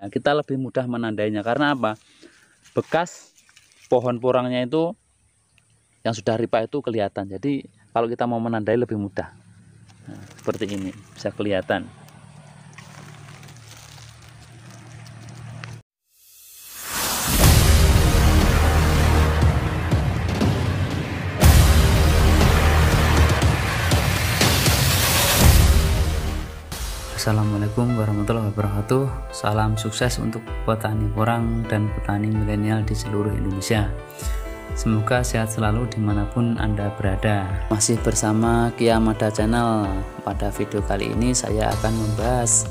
Nah, kita lebih mudah menandainya karena apa? Bekas pohon porangnya itu yang sudah ripa itu kelihatan. Jadi kalau kita mau menandai lebih mudah. Nah, seperti ini bisa kelihatan. Assalamualaikum warahmatullahi wabarakatuh. Salam sukses untuk petani porang dan petani milenial di seluruh Indonesia. Semoga sehat selalu dimanapun Anda berada. Masih bersama Kiamada Channel. Pada video kali ini saya akan membahas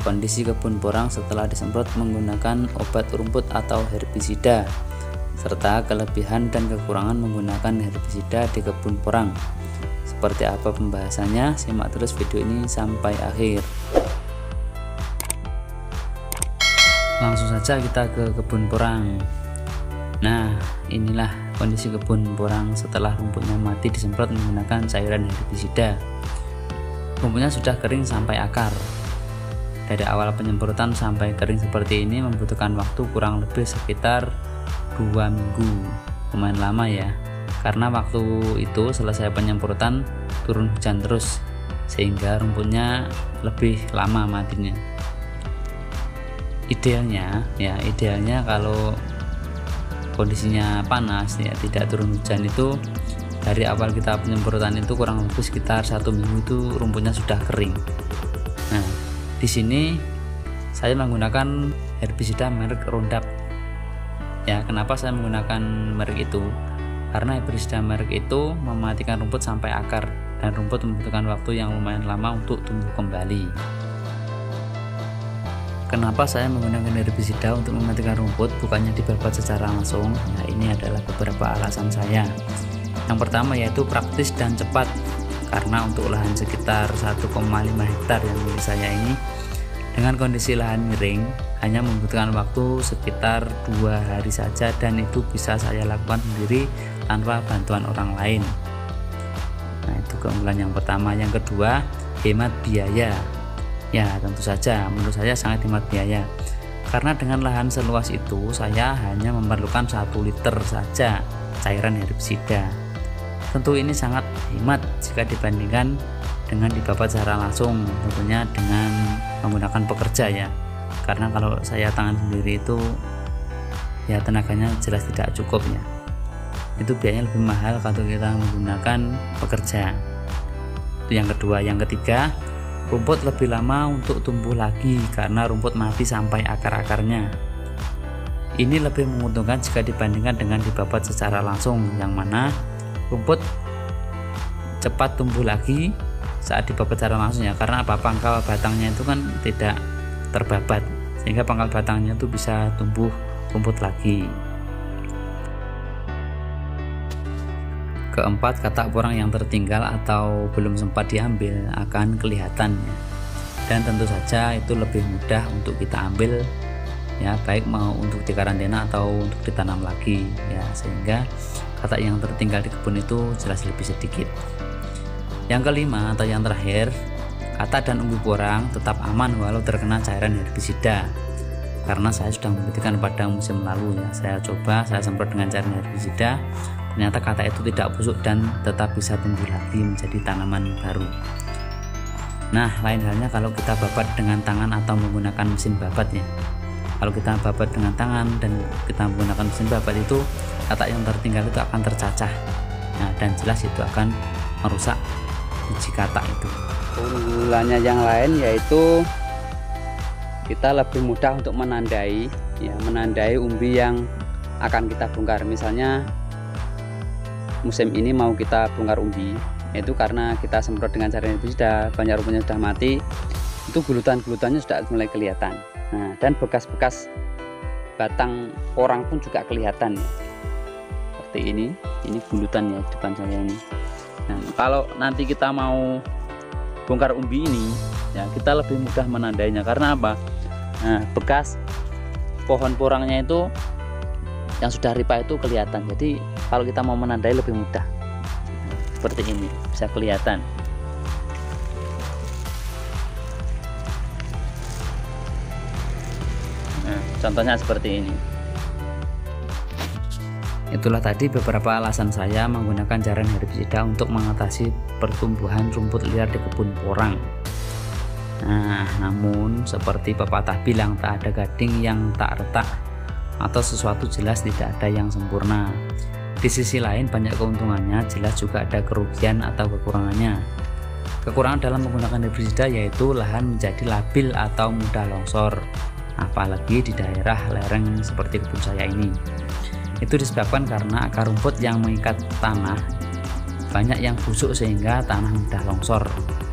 kondisi kebun porang setelah disemprot menggunakan obat rumput atau herbisida, serta kelebihan dan kekurangan menggunakan herbisida di kebun porang. Seperti apa pembahasannya? Simak terus video ini sampai akhir. Langsung saja kita ke kebun porang. Nah, inilah kondisi kebun porang setelah rumputnya mati disemprot menggunakan cairan herbisida. Rumputnya sudah kering sampai akar. Dari awal penyemprotan sampai kering seperti ini membutuhkan waktu kurang lebih sekitar 2 minggu. Lumayan lama ya. Karena waktu itu selesai penyemprotan turun hujan terus sehingga rumputnya lebih lama matinya. Idealnya kalau kondisinya panas ya, tidak turun hujan, itu dari awal kita penyemprotan itu kurang lebih sekitar 1 minggu itu rumputnya sudah kering. Nah, di sini saya menggunakan herbisida merek Roundup. Ya, kenapa saya menggunakan merek itu? Karena herbisida merek itu mematikan rumput sampai akar, dan rumput membutuhkan waktu yang lumayan lama untuk tumbuh kembali. Kenapa saya menggunakan herbisida untuk mematikan rumput bukannya dibabat secara langsung? Nah, ini adalah beberapa alasan saya. Yang pertama yaitu praktis dan cepat, karena untuk lahan sekitar 1,5 hektar yang milik saya ini, dengan kondisi lahan miring hanya membutuhkan waktu sekitar 2 hari saja, dan itu bisa saya lakukan sendiri tanpa bantuan orang lain. Nah, itu keunggulan yang pertama. Yang kedua, hemat biaya. Ya, tentu saja menurut saya sangat hemat biaya, karena dengan lahan seluas itu saya hanya memerlukan 1 liter saja cairan herbisida. Tentu ini sangat hemat jika dibandingkan dengan dibabat secara langsung, tentunya dengan menggunakan pekerja ya. Karena kalau saya tangan sendiri itu ya tenaganya jelas tidak cukup ya. Itu biayanya lebih mahal kalau kita menggunakan pekerja. Itu yang kedua. Yang ketiga, rumput lebih lama untuk tumbuh lagi karena rumput mati sampai akar-akarnya. Ini lebih menguntungkan jika dibandingkan dengan dibabat secara langsung, yang mana rumput cepat tumbuh lagi saat dibabat secara langsung ya. Karena apa? Pangkal batangnya itu kan tidak terbabat, sehingga pangkal batangnya itu bisa tumbuh rumput lagi. Keempat, katak porang yang tertinggal atau belum sempat diambil akan kelihatan ya. Dan tentu saja itu lebih mudah untuk kita ambil ya, baik mau untuk dikarantina atau untuk ditanam lagi ya, sehingga katak yang tertinggal di kebun itu jelas lebih sedikit. Yang kelima atau yang terakhir, katak dan umbi porang tetap aman walau terkena cairan herbisida. Karena saya sudah membuktikan pada musim lalu ya, saya semprot dengan cairan herbisida, ternyata katak itu tidak busuk dan tetap bisa tumbuh lagi menjadi tanaman baru. Nah, lain halnya kalau kita babat dengan tangan atau menggunakan mesin babat ya. Kalau kita babat dengan tangan dan kita menggunakan mesin babat itu, katak yang tertinggal itu akan tercacah. Nah, dan jelas itu akan merusak biji katak itu. Keunggulannya yang lain yaitu kita lebih mudah untuk menandai umbi yang akan kita bongkar. Misalnya musim ini mau kita bongkar umbi, itu karena kita semprot dengan cairan herbisida, banyak rumputnya sudah mati, itu gulutan-gulutannya sudah mulai kelihatan. Nah, dan bekas-bekas batang porang pun juga kelihatan ya. Seperti ini gulutan ya di depan saya ini. Nah, kalau nanti kita mau bongkar umbi ini ya, kita lebih mudah menandainya. Karena apa? Nah, bekas pohon porangnya itu yang sudah ripa itu kelihatan. Jadi kalau kita mau menandai lebih mudah. Seperti ini bisa kelihatan. Contohnya seperti ini. Itulah tadi beberapa alasan saya menggunakan cairan herbisida untuk mengatasi pertumbuhan rumput liar di kebun porang. Nah, namun seperti pepatah bilang, tak ada gading yang tak retak, atau sesuatu jelas tidak ada yang sempurna. Di sisi lain banyak keuntungannya, jelas juga ada kerugian atau kekurangannya. Kekurangan dalam menggunakan herbisida yaitu lahan menjadi labil atau mudah longsor, apalagi di daerah lereng seperti kebun saya ini. Itu disebabkan karena akar rumput yang mengikat tanah banyak yang busuk sehingga tanah mudah longsor.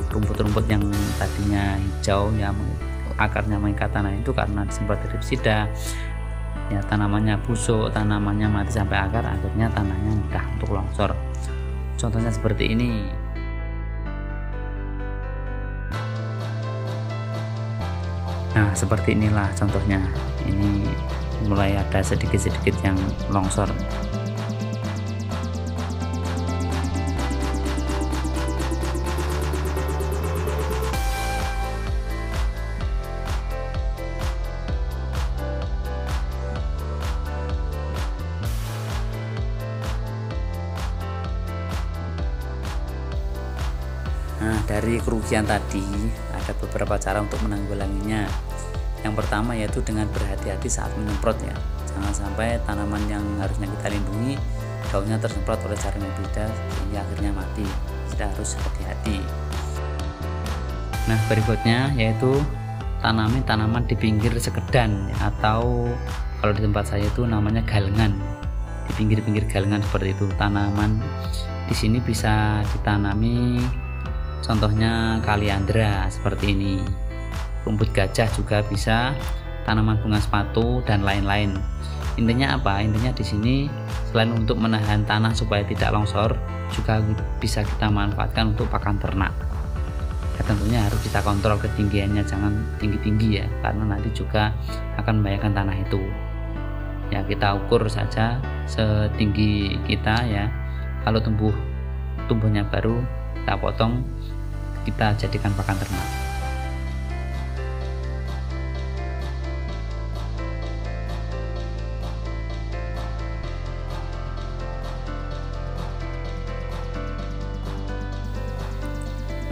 Rumput-rumput yang tadinya hijau yang akarnya mengikat tanah itu karena disemprot herbisida, ya tanamannya busuk, tanamannya mati sampai akar, akhirnya tanahnya mudah untuk longsor. Contohnya seperti ini. Nah, seperti inilah contohnya. Ini mulai ada sedikit-sedikit yang longsor. Nah, dari kerugian tadi ada beberapa cara untuk menanggulanginya. Yang pertama yaitu dengan berhati-hati saat menyemprot ya. Jangan sampai tanaman yang harusnya kita lindungi daunnya tersemprot oleh cairan herbisida sehingga akhirnya mati. Kita harus hati-hati. Nah, berikutnya yaitu tanami tanaman di pinggir sekedan ya, atau kalau di tempat saya itu namanya galengan. Di pinggir-pinggir galengan seperti itu. Tanaman di sini bisa ditanami, contohnya kaliandra seperti ini. Rumput gajah juga bisa, tanaman bunga sepatu dan lain-lain. Intinya apa? Intinya di sini selain untuk menahan tanah supaya tidak longsor, juga bisa kita manfaatkan untuk pakan ternak. Ya, tentunya harus kita kontrol ketinggiannya, jangan tinggi-tinggi ya, karena nanti juga akan membahayakan tanah itu. Ya, kita ukur saja setinggi kita ya. Kalau tumbuhnya baru, kita potong, kita jadikan pakan ternak.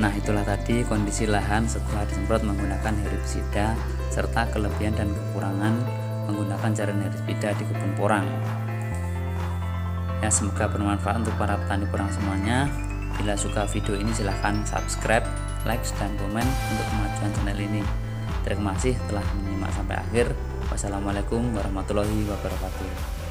Nah, itulah tadi kondisi lahan setelah disemprot menggunakan herbisida serta kelebihan dan kekurangan menggunakan cairan herbisida di kebun porang. Ya, semoga bermanfaat untuk para petani porang semuanya. Bila suka video ini silahkan subscribe, like, dan komen untuk kemajuan channel ini. Terima kasih telah menyimak sampai akhir. Wassalamualaikum warahmatullahi wabarakatuh.